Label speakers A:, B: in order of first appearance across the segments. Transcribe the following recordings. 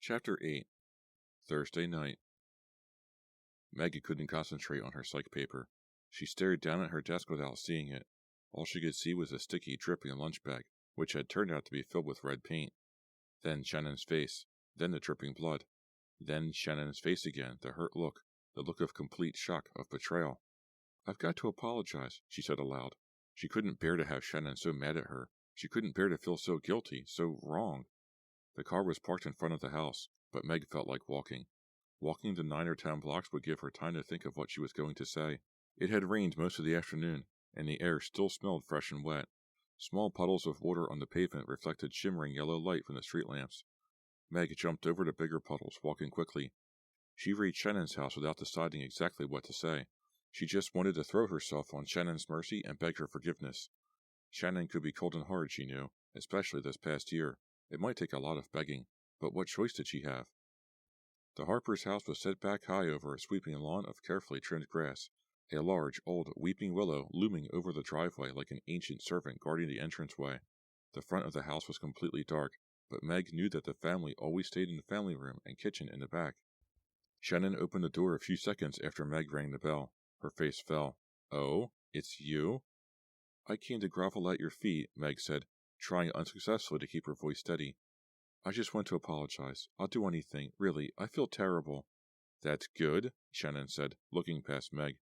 A: Chapter 8. Thursday night. Maggie couldn't concentrate on her psych paper. She stared down at her desk without seeing it. All she could see was a sticky, dripping lunch bag, which had turned out to be filled with red paint. Then Shannon's face, then the dripping blood. Then Shannon's face again, the hurt look, the look of complete shock, of betrayal. "I've got to apologize," she said aloud. She couldn't bear to have Shannon so mad at her. She couldn't bear to feel so guilty, so wrong. The car was parked in front of the house, but Meg felt like walking. Walking the 9 or 10 blocks would give her time to think of what she was going to say. It had rained most of the afternoon, and the air still smelled fresh and wet. Small puddles of water on the pavement reflected shimmering yellow light from the street lamps. Meg jumped over the bigger puddles, walking quickly. She reached Shannon's house without deciding exactly what to say. She just wanted to throw herself on Shannon's mercy and beg her forgiveness. Shannon could be cold and hard, she knew, especially this past year. It might take a lot of begging, but what choice did she have? The Harper's house was set back high over a sweeping lawn of carefully trimmed grass, a large, old, weeping willow looming over the driveway like an ancient servant guarding the entranceway. The front of the house was completely dark, but Meg knew that the family always stayed in the family room and kitchen in the back. Shannon opened the door a few seconds after Meg rang the bell. Her face fell. "Oh, it's you?" "I came to grovel at your feet," Meg said, trying unsuccessfully to keep her voice steady. "I just want to apologize. I'll do anything, really. I feel terrible." "That's good," Shannon said, looking past Meg.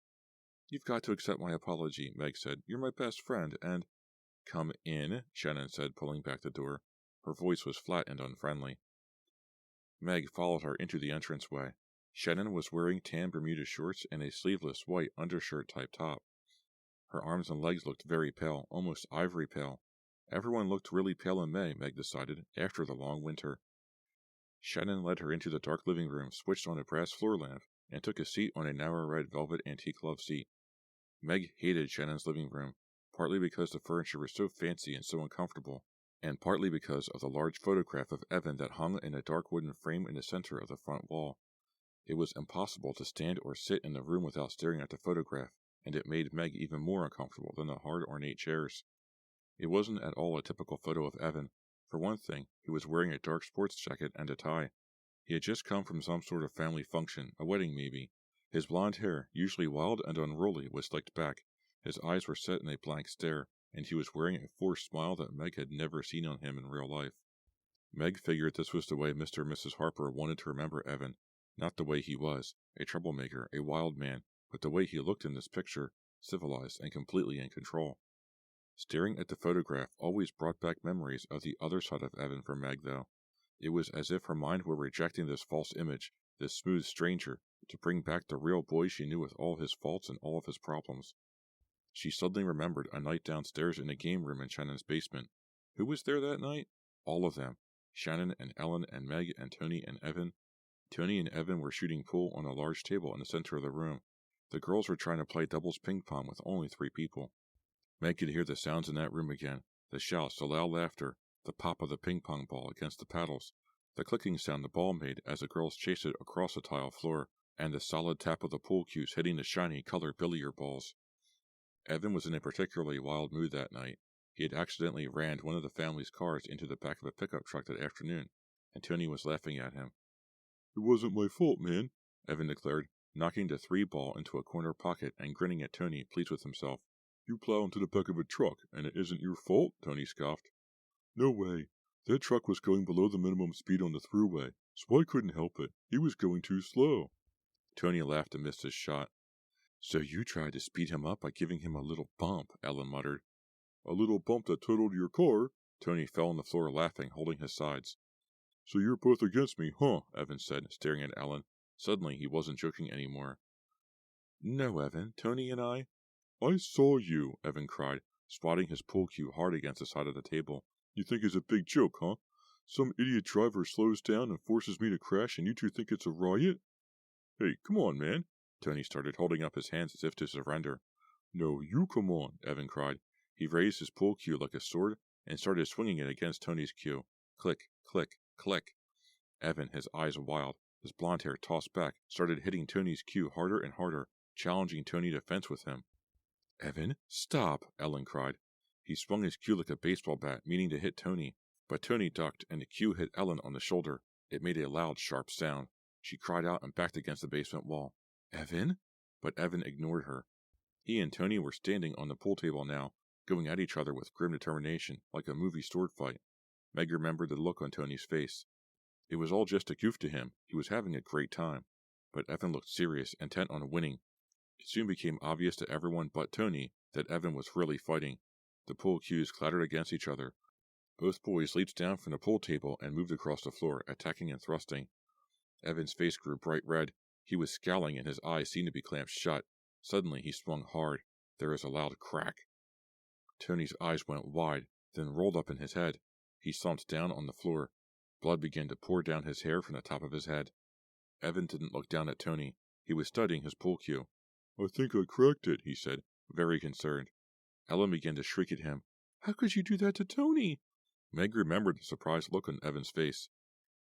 A: "You've got to accept my apology," Meg said. "You're my best friend, and—" "Come in," Shannon said, pulling back the door. Her voice was flat and unfriendly. Meg followed her into the entranceway. Shannon was wearing tan Bermuda shorts and a sleeveless white undershirt-type top. Her arms and legs looked very pale, almost ivory pale. Everyone looked really pale in May, Meg decided, after the long winter. Shannon led her into the dark living room, switched on a brass floor lamp, and took a seat on a narrow red velvet antique love seat. Meg hated Shannon's living room, partly because the furniture was so fancy and so uncomfortable, and partly because of the large photograph of Evan that hung in a dark wooden frame in the center of the front wall. It was impossible to stand or sit in the room without staring at the photograph, and it made Meg even more uncomfortable than the hard, ornate chairs. It wasn't at all a typical photo of Evan. For one thing, he was wearing a dark sports jacket and a tie. He had just come from some sort of family function, a wedding maybe. His blonde hair, usually wild and unruly, was slicked back. His eyes were set in a blank stare, and he was wearing a forced smile that Meg had never seen on him in real life. Meg figured this was the way Mr. and Mrs. Harper wanted to remember Evan. Not the way he was, a troublemaker, a wild man, but the way he looked in this picture, civilized and completely in control. Staring at the photograph always brought back memories of the other side of Evan for Meg, though. It was as if her mind were rejecting this false image, this smooth stranger, to bring back the real boy she knew with all his faults and all of his problems. She suddenly remembered a night downstairs in a game room in Shannon's basement. Who was there that night? All of them. Shannon and Ellen and Meg and Tony and Evan. Tony and Evan were shooting pool on a large table in the center of the room. The girls were trying to play doubles ping pong with only 3 people. Meg could hear the sounds in that room again, the shouts, the loud laughter, the pop of the ping pong ball against the paddles, the clicking sound the ball made as the girls chased it across the tile floor, and the solid tap of the pool cues hitting the shiny colored billiard balls. Evan was in a particularly wild mood that night. He had accidentally rammed one of the family's cars into the back of a pickup truck that afternoon, and Tony was laughing at him. "It wasn't my fault, man," Evan declared, knocking the 3 ball into a corner pocket and grinning at Tony, pleased with himself. "You plow into the back of a truck, and it isn't your fault?" Tony scoffed. "No way. That truck was going below the minimum speed on the thruway, so I couldn't help it. He was going too slow." Tony laughed and missed his shot. "So you tried to speed him up by giving him a little bump," Ellen muttered. "A little bump that totaled your car?" Tony fell on the floor laughing, holding his sides. "So you're both against me, huh?" Evan said, staring at Ellen. Suddenly he wasn't joking anymore. "No, Evan. Tony and I—" "I saw you," Evan cried, swatting his pool cue hard against the side of the table. "You think it's a big joke, huh? Some idiot driver slows down and forces me to crash, and you two think it's a riot?" "Hey, come on, man," Tony started, holding up his hands as if to surrender. "No, you come on," Evan cried. He raised his pool cue like a sword and started swinging it against Tony's cue. Click, click, click. Evan, his eyes wild, his blonde hair tossed back, started hitting Tony's cue harder and harder, challenging Tony to fence with him. "Evan, stop!" Ellen cried. He swung his cue like a baseball bat, meaning to hit Tony, but Tony ducked and the cue hit Ellen on the shoulder. It made a loud, sharp sound. She cried out and backed against the basement wall. Evan? But Evan ignored her. He and Tony were standing on the pool table now, going at each other with grim determination, like a movie sword fight. Meg remembered the look on Tony's face. It was all just a goof to him. He was having a great time. But Evan looked serious, intent on winning. It soon became obvious to everyone but Tony that Evan was really fighting. The pool cues clattered against each other. Both boys leaped down from the pool table and moved across the floor, attacking and thrusting. Evan's face grew bright red. He was scowling and his eyes seemed to be clamped shut. Suddenly he swung hard. There was a loud crack. Tony's eyes went wide, then rolled up in his head. He slumped down on the floor. Blood began to pour down his hair from the top of his head. Evan didn't look down at Tony. He was studying his pool cue. I think I cracked it, he said, very concerned. Ellen began to shriek at him. How could you do that to Tony? Meg remembered the surprised look on Evan's face.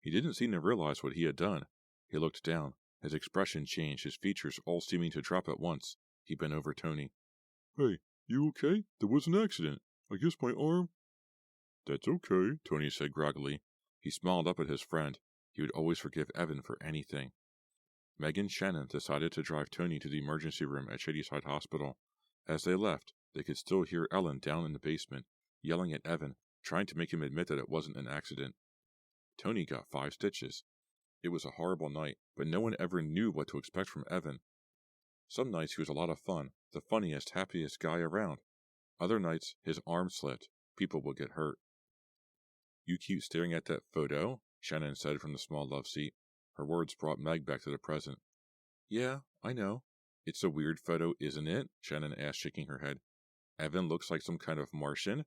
A: He didn't seem to realize what he had done. He looked down. His expression changed, his features all seeming to drop at once. He bent over Tony. Hey, you okay? There was an accident. I guess my arm... That's okay, Tony said groggily. He smiled up at his friend. He would always forgive Evan for anything. Meg and Shannon decided to drive Tony to the emergency room at Shadyside Hospital. As they left, they could still hear Ellen down in the basement, yelling at Evan, trying to make him admit that it wasn't an accident. Tony got 5 stitches. It was a horrible night, but no one ever knew what to expect from Evan. Some nights he was a lot of fun, the funniest, happiest guy around. Other nights, his arm slipped. People would get hurt. You keep staring at that photo, Shannon said from the small love seat. Her words brought Meg back to the present. Yeah, I know. It's a weird photo, isn't it? Shannon asked, shaking her head. Evan looks like some kind of Martian.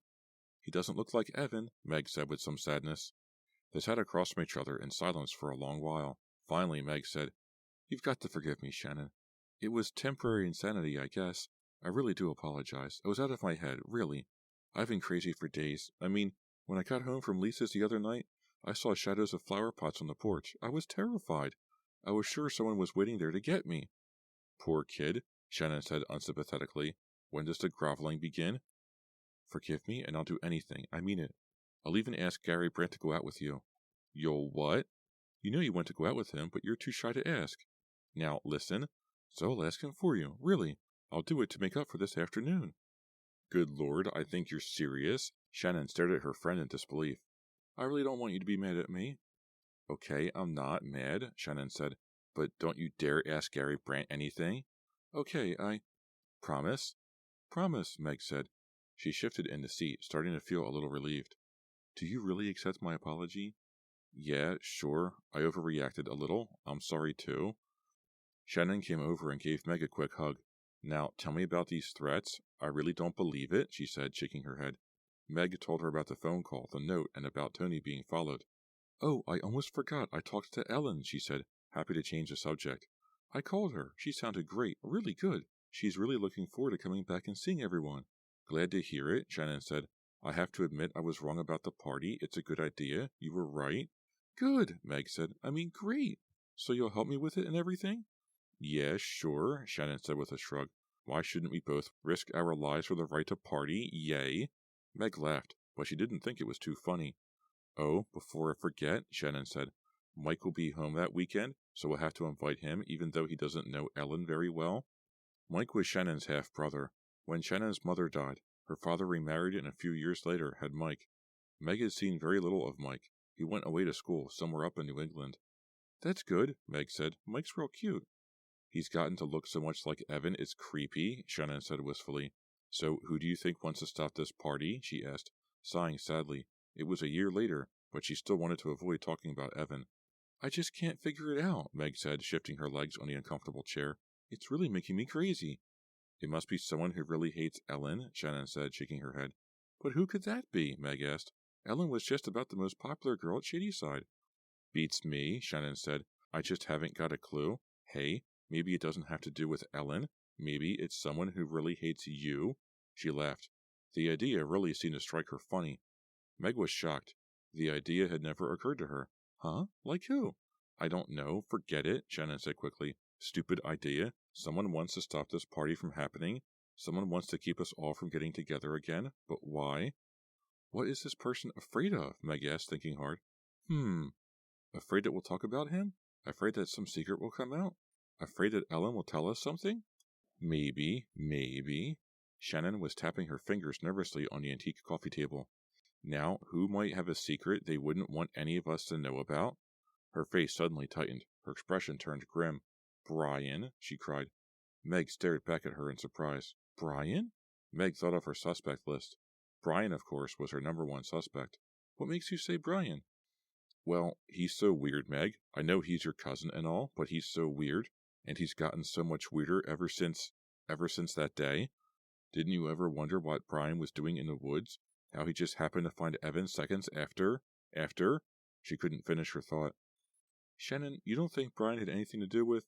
A: He doesn't look like Evan, Meg said with some sadness. They sat across from each other in silence for a long while. Finally, Meg said, You've got to forgive me, Shannon. It was temporary insanity, I guess. I really do apologize. I was out of my head, really. I've been crazy for days. I mean, when I got home from Lisa's the other night, I saw shadows of flower pots on the porch. I was terrified. I was sure someone was waiting there to get me. Poor kid, Shannon said unsympathetically. When does the groveling begin? Forgive me, and I'll do anything. I mean it. I'll even ask Gary Brandt to go out with you. You'll what? You know you want to go out with him, but you're too shy to ask. Now, listen. So I'll ask him for you. Really. I'll do it to make up for this afternoon. Good Lord, I think you're serious. Shannon stared at her friend in disbelief. I really don't want you to be mad at me. Okay, I'm not mad, Shannon said. But don't you dare ask Gary Brandt anything. Okay, I... Promise? Promise, Meg said. She shifted in the seat, starting to feel a little relieved. Do you really accept my apology? Yeah, sure. I overreacted a little. I'm sorry, too. Shannon came over and gave Meg a quick hug. Now, tell me about these threats. I really don't believe it, she said, shaking her head. Meg told her about the phone call, the note, and about Tony being followed. Oh, I almost forgot. I talked to Ellen, she said, happy to change the subject. I called her. She sounded great, really good. She's really looking forward to coming back and seeing everyone. Glad to hear it, Shannon said. I have to admit I was wrong about the party. It's a good idea. You were right. Good, Meg said. I mean, great. So you'll help me with it and everything? Yeah, sure, Shannon said with a shrug. Why shouldn't we both risk our lives for the right to party? Yay. Meg laughed, but she didn't think it was too funny. Oh, before I forget, Shannon said, Mike will be home that weekend, so we'll have to invite him even though he doesn't know Ellen very well. Mike was Shannon's half-brother. When Shannon's mother died, her father remarried and a few years later had Mike. Meg had seen very little of Mike. He went away to school somewhere up in New England. That's good, Meg said. Mike's real cute. He's gotten to look so much like Evan, it's creepy, Shannon said wistfully. So who do you think wants to stop this party? She asked, sighing sadly. It was a year later, but she still wanted to avoid talking about Evan. I just can't figure it out, Meg said, shifting her legs on the uncomfortable chair. It's really making me crazy. It must be someone who really hates Ellen, Shannon said, shaking her head. But who could that be? Meg asked. Ellen was just about the most popular girl at Shadyside. Beats me, Shannon said. I just haven't got a clue. Hey, maybe it doesn't have to do with Ellen. Maybe it's someone who really hates you. She laughed. The idea really seemed to strike her funny. Meg was shocked. The idea had never occurred to her. Huh? Like who? I don't know. Forget it, Shannon said quickly. Stupid idea. Someone wants to stop this party from happening. Someone wants to keep us all from getting together again, but why? What is this person afraid of? Meg asked, thinking hard. Afraid that we'll talk about him? Afraid that some secret will come out? Afraid that Ellen will tell us something? Maybe. Shannon was tapping her fingers nervously on the antique coffee table. Now, who might have a secret they wouldn't want any of us to know about? Her face suddenly tightened. Her expression turned grim. Brian, she cried. Meg stared back at her in surprise. Brian? Meg thought of her suspect list. Brian, of course, was her number one suspect. What makes you say Brian? Well, he's so weird, Meg. I know he's your cousin and all, but he's so weird, and he's gotten so much weirder ever since that day. Didn't you ever wonder what Brian was doing in the woods? How he just happened to find Evan seconds after? She couldn't finish her thought. Shannon, you don't think Brian had anything to do with...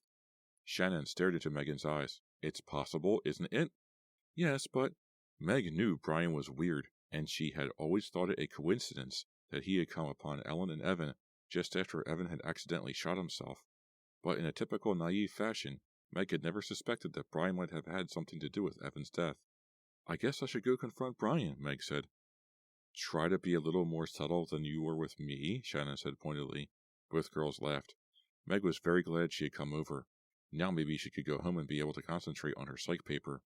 A: Shannon stared into Megan's eyes. It's possible, isn't it? Yes, but... Meg knew Brian was weird, and she had always thought it a coincidence that he had come upon Ellen and Evan just after Evan had accidentally shot himself. But in a typical naive fashion, Meg had never suspected that Brian might have had something to do with Evan's death. I guess I should go confront Brian, Meg said. Try to be a little more subtle than you were with me, Shannon said pointedly. Both girls laughed. Meg was very glad she had come over. Now maybe she could go home and be able to concentrate on her psych paper.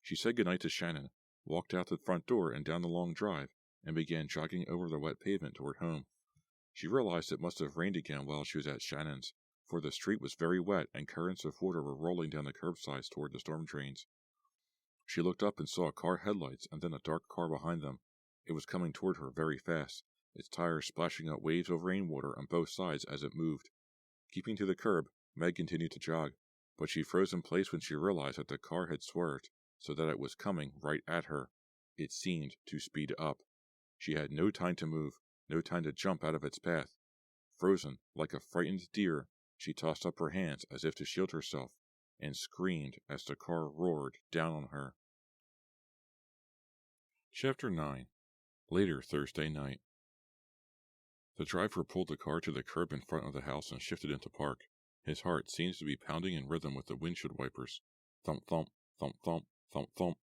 A: She said goodnight to Shannon, walked out the front door and down the long drive, and began jogging over the wet pavement toward home. She realized it must have rained again while she was at Shannon's, for the street was very wet and currents of water were rolling down the curbsides toward the storm drains. She looked up and saw car headlights and then a dark car behind them. It was coming toward her very fast, its tires splashing out waves of rainwater on both sides as it moved. Keeping to the curb, Meg continued to jog, but she froze in place when she realized that the car had swerved, so that it was coming right at her. It seemed to speed up. She had no time to move, no time to jump out of its path. Frozen, like a frightened deer, she tossed up her hands as if to shield herself, and screamed as the car roared down on her. Chapter 9. Later Thursday night. The driver pulled the car to the curb in front of the house and shifted into park. His heart seemed to be pounding in rhythm with the windshield wipers. Thump, thump, thump, thump, thump, thump.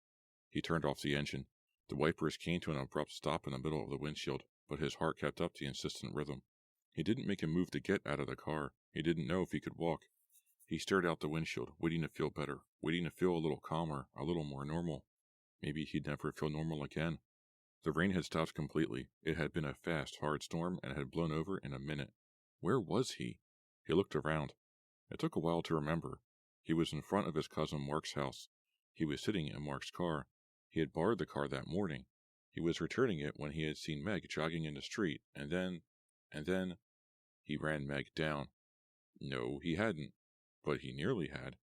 A: He turned off the engine. The wipers came to an abrupt stop in the middle of the windshield, but his heart kept up the insistent rhythm. He didn't make a move to get out of the car. He didn't know if he could walk. He stared out the windshield, waiting to feel better, waiting to feel a little calmer, a little more normal. Maybe he'd never feel normal again. The rain had stopped completely. It had been a fast, hard storm and had blown over in a minute. Where was he? He looked around. It took a while to remember. He was in front of his cousin Mark's house. He was sitting in Mark's car. He had borrowed the car that morning. He was returning it when he had seen Meg jogging in the street, and then... he ran Meg down. No, he hadn't. But he nearly had.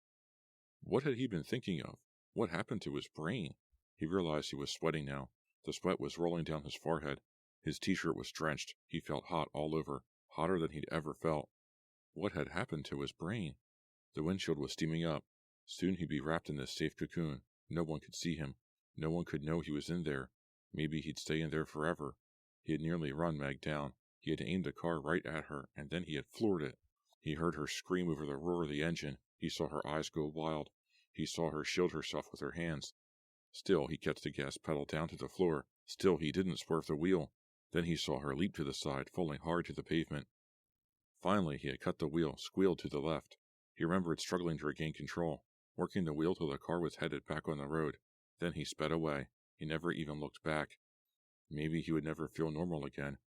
A: What had he been thinking of? What happened to his brain? He realized he was sweating now. The sweat was rolling down his forehead. His t-shirt was drenched. He felt hot all over, hotter than he'd ever felt. What had happened to his brain? The windshield was steaming up. Soon he'd be wrapped in this safe cocoon. No one could see him. No one could know he was in there. Maybe he'd stay in there forever. He had nearly run Meg down. He had aimed the car right at her, and then he had floored it. He heard her scream over the roar of the engine. He saw her eyes go wild. He saw her shield herself with her hands. Still, he kept the gas pedal down to the floor. Still, he didn't swerve the wheel. Then he saw her leap to the side, falling hard to the pavement. Finally, he had cut the wheel, squealed to the left. He remembered struggling to regain control, working the wheel till the car was headed back on the road. Then he sped away. He never even looked back. Maybe he would never feel normal again.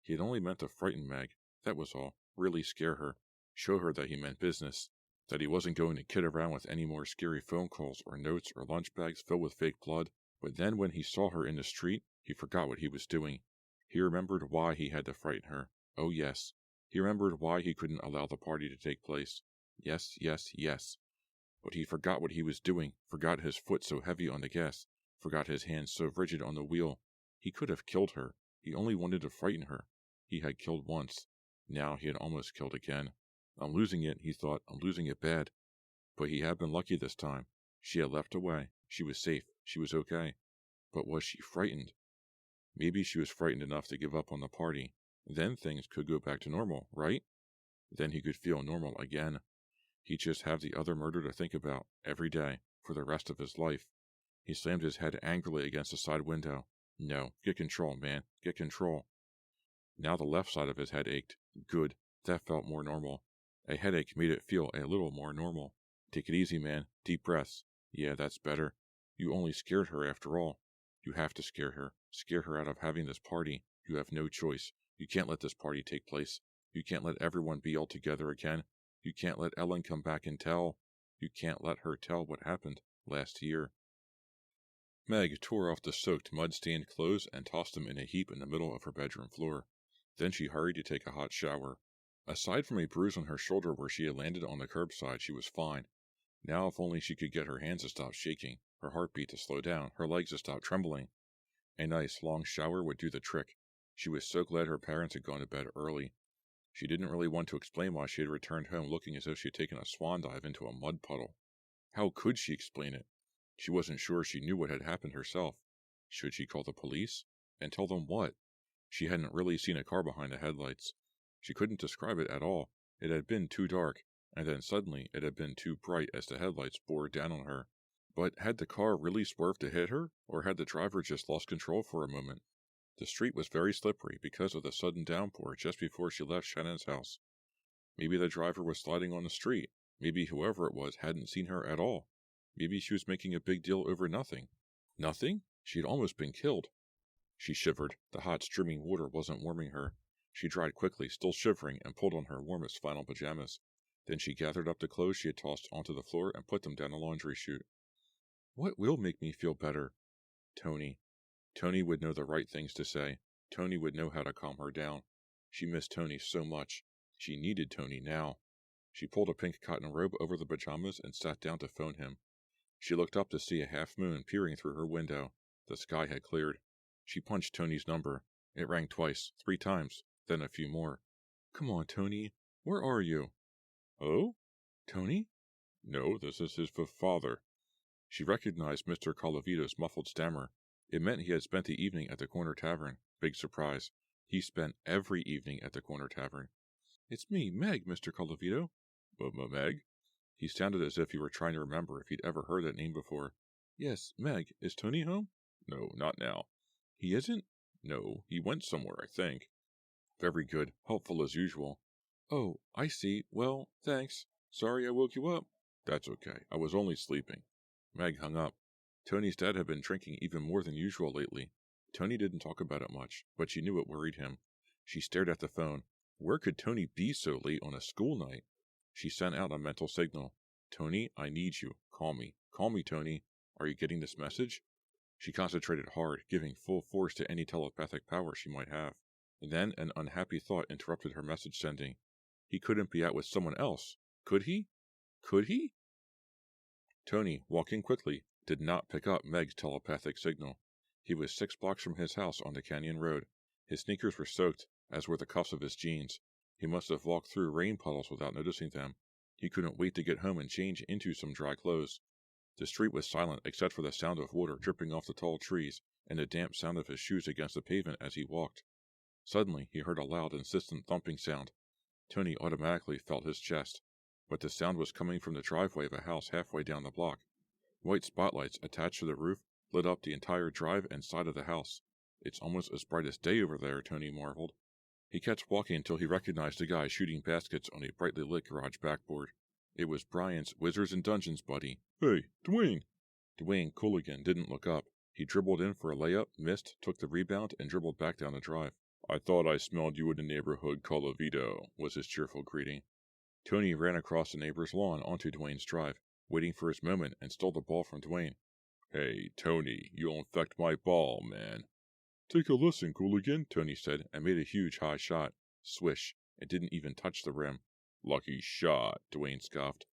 A: He had only meant to frighten Meg. That was all. Really scare her. Show her that he meant business. That he wasn't going to kid around with any more scary phone calls or notes or lunch bags filled with fake blood. But then when he saw her in the street, he forgot what he was doing. He remembered why he had to frighten her. Oh yes. He remembered why he couldn't allow the party to take place. Yes. But he forgot what he was doing, forgot his foot so heavy on the gas, forgot his hands so rigid on the wheel. He could have killed her. He only wanted to frighten her. He had killed once. Now he had almost killed again. I'm losing it, he thought. I'm losing it bad. But he had been lucky this time. She had left away. She was safe. She was okay. But was she frightened? Maybe she was frightened enough to give up on the party. Then things could go back to normal, right? Then he could feel normal again. He'd just have the other murder to think about every day for the rest of his life. He slammed his head angrily against the side window. No, get control, man, get control. Now the left side of his head ached. Good, that felt more normal. A headache made it feel a little more normal. Take it easy, man. Deep breaths. Yeah, that's better. You only scared her after all. You have to scare her. Scare her out of having this party. You have no choice. You can't let this party take place. You can't let everyone be all together again. You can't let Ellen come back and tell. You can't let her tell what happened last year. Meg tore off the soaked, mud-stained clothes and tossed them in a heap in the middle of her bedroom floor. Then she hurried to take a hot shower. Aside from a bruise on her shoulder where she had landed on the curbside, she was fine. Now if only she could get her hands to stop shaking, her heartbeat to slow down, her legs to stop trembling. A nice, long shower would do the trick. She was so glad her parents had gone to bed early. She didn't really want to explain why she had returned home looking as if she had taken a swan dive into a mud puddle. How could she explain it? She wasn't sure she knew what had happened herself. Should she call the police? And tell them what? She hadn't really seen a car behind the headlights. She couldn't describe it at all. It had been too dark, and then suddenly it had been too bright as the headlights bore down on her. But had the car really swerved to hit her, or had the driver just lost control for a moment? The street was very slippery because of the sudden downpour just before she left Shannon's house. Maybe the driver was sliding on the street. Maybe whoever it was hadn't seen her at all. Maybe she was making a big deal over nothing. Nothing? She had almost been killed. She shivered. The hot, streaming water wasn't warming her. She dried quickly, still shivering, and pulled on her warmest flannel pajamas. Then she gathered up the clothes she had tossed onto the floor and put them down the laundry chute. What will make me feel better? Tony. Tony would know the right things to say. Tony would know how to calm her down. She missed Tony so much. She needed Tony now. She pulled a pink cotton robe over the pajamas and sat down to phone him. She looked up to see a half moon peering through her window. The sky had cleared. She punched Tony's number. It rang twice, 3 times, then a few more. Come on, Tony. Where are you? Oh? Tony? No, this is his father. She recognized Mr. Colavito's muffled stammer. It meant he had spent the evening at the corner tavern. Big surprise. He spent every evening at the corner tavern. It's me, Meg, Mr. Colavito. Meg? He sounded as if he were trying to remember if he'd ever heard that name before. Yes, Meg. Is Tony home? No, not now. He isn't? No, he went somewhere, I think. Very good. Helpful as usual. Oh, I see. Well, thanks. Sorry I woke you up. That's okay. I was only sleeping. Meg hung up. Tony's dad had been drinking even more than usual lately. Tony didn't talk about it much, but she knew it worried him. She stared at the phone. Where could Tony be so late on a school night? She sent out a mental signal. Tony, I need you. Call me. Call me, Tony. Are you getting this message? She concentrated hard, giving full force to any telepathic power she might have. Then an unhappy thought interrupted her message sending. He couldn't be out with someone else. Could he? Could he? Tony, walking quickly, did not pick up Meg's telepathic signal. He was 6 blocks from his house on the canyon road. His sneakers were soaked, as were the cuffs of his jeans. He must have walked through rain puddles without noticing them. He couldn't wait to get home and change into some dry clothes. The street was silent except for the sound of water dripping off the tall trees and the damp sound of his shoes against the pavement as he walked. Suddenly, he heard a loud, insistent thumping sound. Tony automatically felt his chest, but the sound was coming from the driveway of a house halfway down the block. White spotlights attached to the roof lit up the entire drive and side of the house. It's almost as bright as day over there, Tony marveled. He kept walking until he recognized a guy shooting baskets on a brightly lit garage backboard. It was Brian's Wizards and Dungeons buddy. Hey, Dwayne! Dwayne Cooligan didn't look up. He dribbled in for a layup, missed, took the rebound, and dribbled back down the drive. I thought I smelled you in the neighborhood, Colavito, was his cheerful greeting. Tony ran across the neighbor's lawn onto Dwayne's drive, waiting for his moment, and stole the ball from Dwayne. Hey, Tony, you'll infect my ball, man. Take a listen, Cooligan, Tony said, and made a huge high shot. Swish. It didn't even touch the rim. Lucky shot, Dwayne scoffed.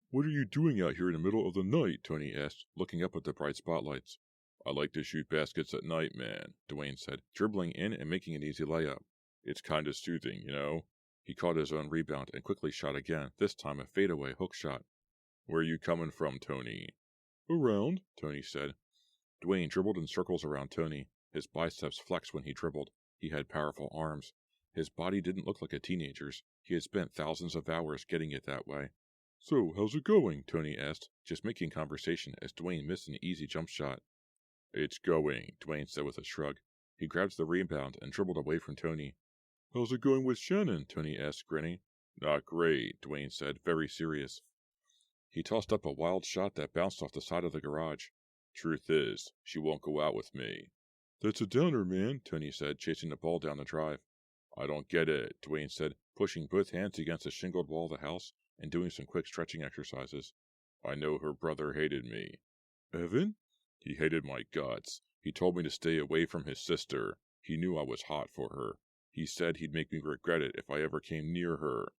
A: What are you doing out here in the middle of the night? Tony asked, looking up at the bright spotlights. I like to shoot baskets at night, man, Dwayne said, dribbling in and making an easy layup. It's kinda soothing, you know? He caught his own rebound and quickly shot again, this time a fadeaway hook shot. Where are you coming from, Tony? Around, Tony said. Dwayne dribbled in circles around Tony. His biceps flexed when he dribbled. He had powerful arms. His body didn't look like a teenager's. He had spent thousands of hours getting it that way. So, how's it going? Tony asked, just making conversation as Dwayne missed an easy jump shot. It's going, Dwayne said with a shrug. He grabbed the rebound and dribbled away from Tony. How's it going with Shannon? Tony asked, grinning. Not great, Dwayne said, very serious. He tossed up a wild shot that bounced off the side of the garage. Truth is, she won't go out with me. That's a downer, man, Tony said, chasing the ball down the drive. I don't get it, Dwayne said, pushing both hands against the shingled wall of the house and doing some quick stretching exercises. I know her brother hated me. Evan? He hated my guts. He told me to stay away from his sister. He knew I was hot for her. He said he'd make me regret it if I ever came near her.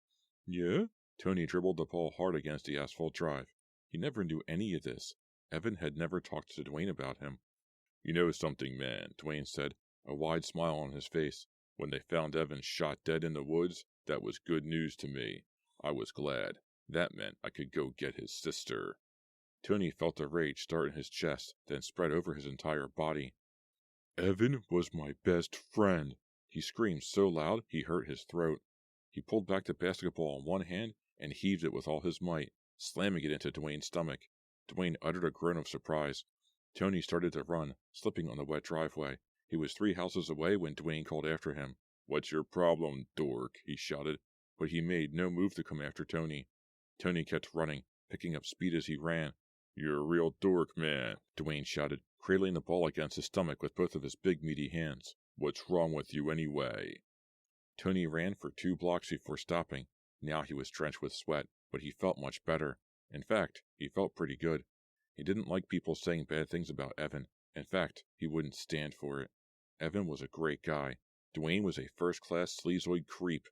A: Yeah? Tony dribbled the ball hard against the asphalt drive. He never knew any of this. Evan had never talked to Dwayne about him. You know something, man, Dwayne said, a wide smile on his face. When they found Evan shot dead in the woods, that was good news to me. I was glad. That meant I could go get his sister. Tony felt the rage start in his chest, then spread over his entire body. Evan was my best friend. He screamed so loud he hurt his throat. He pulled back the basketball in one hand and heaved it with all his might, slamming it into Dwayne's stomach. Dwayne uttered a groan of surprise. Tony started to run, slipping on the wet driveway. He was 3 houses away when Dwayne called after him. What's your problem, dork? He shouted, but he made no move to come after Tony. Tony kept running, picking up speed as he ran. You're a real dork, man, Dwayne shouted, cradling the ball against his stomach with both of his big meaty hands. What's wrong with you anyway? Tony ran for 2 blocks before stopping. Now he was drenched with sweat, but he felt much better. In fact, he felt pretty good. He didn't like people saying bad things about Evan. In fact, he wouldn't stand for it. Evan was a great guy. Dwayne was a first-class sleazoid creep.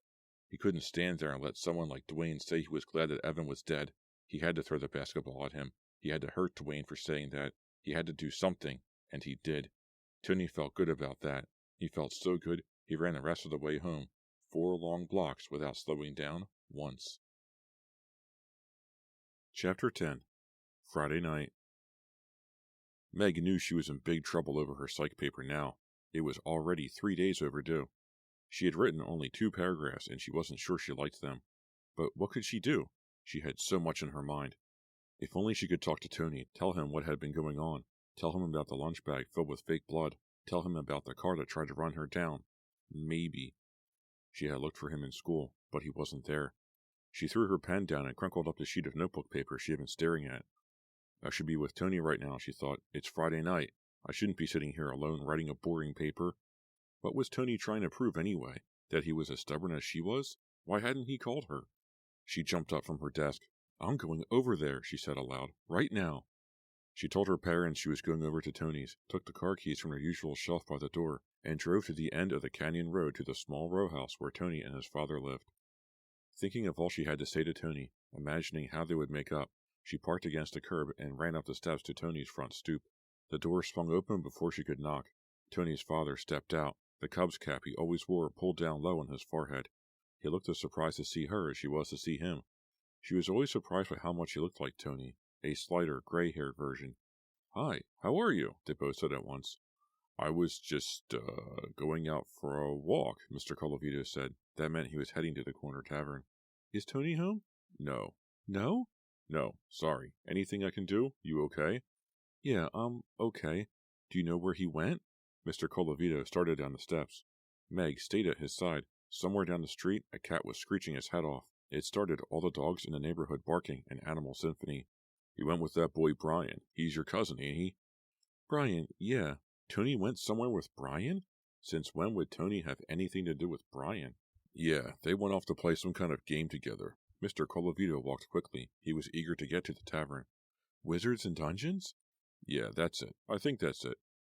A: He couldn't stand there and let someone like Dwayne say he was glad that Evan was dead. He had to throw the basketball at him. He had to hurt Dwayne for saying that. He had to do something, and he did. Tony felt good about that. He felt so good, he ran the rest of the way home, 4 long blocks without slowing down once. Chapter 10. Friday night. Meg knew she was in big trouble over her psych paper now. It was already 3 days overdue. She had written only 2 paragraphs, and she wasn't sure she liked them. But what could she do? She had so much in her mind. If only she could talk to Tony, tell him what had been going on, tell him about the lunch bag filled with fake blood, tell him about the car that tried to run her down. Maybe. She had looked for him in school, but he wasn't there. She threw her pen down and crumpled up the sheet of notebook paper she had been staring at. I should be with Tony right now, she thought. It's Friday night. I shouldn't be sitting here alone writing a boring paper. What was Tony trying to prove anyway? That he was as stubborn as she was? Why hadn't he called her? She jumped up from her desk. I'm going over there, she said aloud. Right now. She told her parents she was going over to Tony's, took the car keys from her usual shelf by the door, and drove to the end of the canyon road to the small row house where Tony and his father lived. Thinking of all she had to say to Tony, imagining how they would make up, she parked against the curb and ran up the steps to Tony's front stoop. The door swung open before she could knock. Tony's father stepped out, the Cubs cap he always wore pulled down low on his forehead. He looked as surprised to see her as she was to see him. She was always surprised by how much he looked like Tony, a slighter, gray-haired version. Hi, how are you? They both said at once. I was just, going out for a walk, Mr. Colavito said. That meant he was heading to the corner tavern. Is Tony home? No. No? No, sorry. Anything I can do? You okay? Yeah, okay. Do you know where he went? Mr. Colavito started down the steps. Meg stayed at his side. Somewhere down the street, a cat was screeching his head off. It started all the dogs in the neighborhood barking, an animal symphony. He went with that boy Brian. He's your cousin, ain't he? Brian, yeah. Tony went somewhere with Brian? Since when would Tony have anything to do with Brian? Yeah, they went off to play some kind of game together. Mr. Colavito walked quickly. He was eager to get to the tavern. Wizards and Dungeons? Yeah, that's it. I think that's it.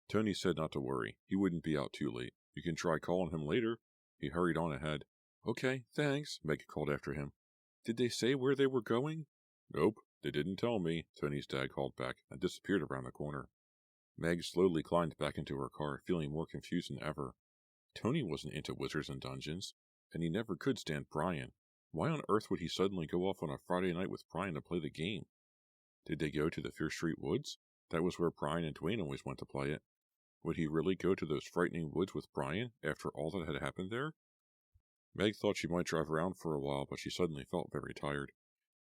A: Tony said not to worry. He wouldn't be out too late. You can try calling him later. He hurried on ahead. Okay, thanks, Meg called after him. Did they say where they were going? Nope, they didn't tell me, Tony's dad called back and disappeared around the corner. Meg slowly climbed back into her car, feeling more confused than ever. Tony wasn't into Wizards and Dungeons, and he never could stand Brian. Why on earth would he suddenly go off on a Friday night with Brian to play the game? Did they go to the Fear Street Woods? That was where Brian and Dwayne always went to play it. Would he really go to those frightening woods with Brian after all that had happened there? Meg thought she might drive around for a while, but she suddenly felt very tired.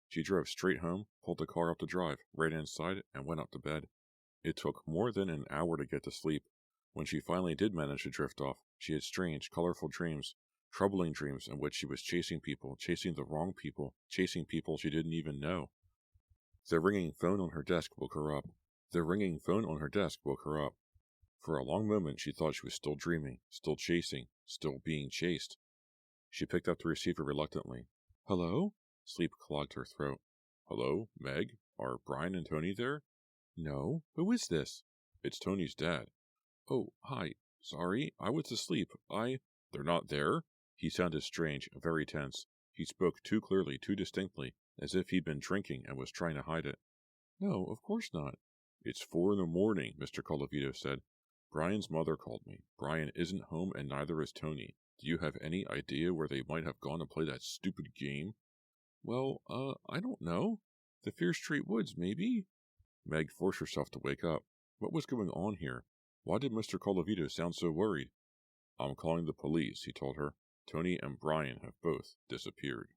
A: She drove straight home, pulled the car up the drive, ran inside, and went up to bed. It took more than an hour to get to sleep. When she finally did manage to drift off, she had strange, colorful dreams, troubling dreams in which she was chasing people, chasing the wrong people, chasing people she didn't even know. The ringing phone on her desk woke her up. For a long moment she thought she was still dreaming, still chasing, still being chased. She picked up the receiver reluctantly. "Hello?" Sleep clogged her throat. "Hello, Meg? Are Brian and Tony there?" "No. Who is this?" "It's Tony's dad." "Oh, hi. Sorry, I was asleep. They're not there?" He sounded strange, very tense. He spoke too clearly, too distinctly, as if he'd been drinking and was trying to hide it. "No, of course not." "It's 4 in the morning, Mr. Colavito said. Brian's mother called me. Brian isn't home and neither is Tony. Do you have any idea where they might have gone to play that stupid game?" "Well, I don't know. The Fear Street Woods, maybe?" Meg forced herself to wake up. What was going on here? Why did Mr. Colavito sound so worried? "I'm calling the police," he told her. "Tony and Brian have both disappeared."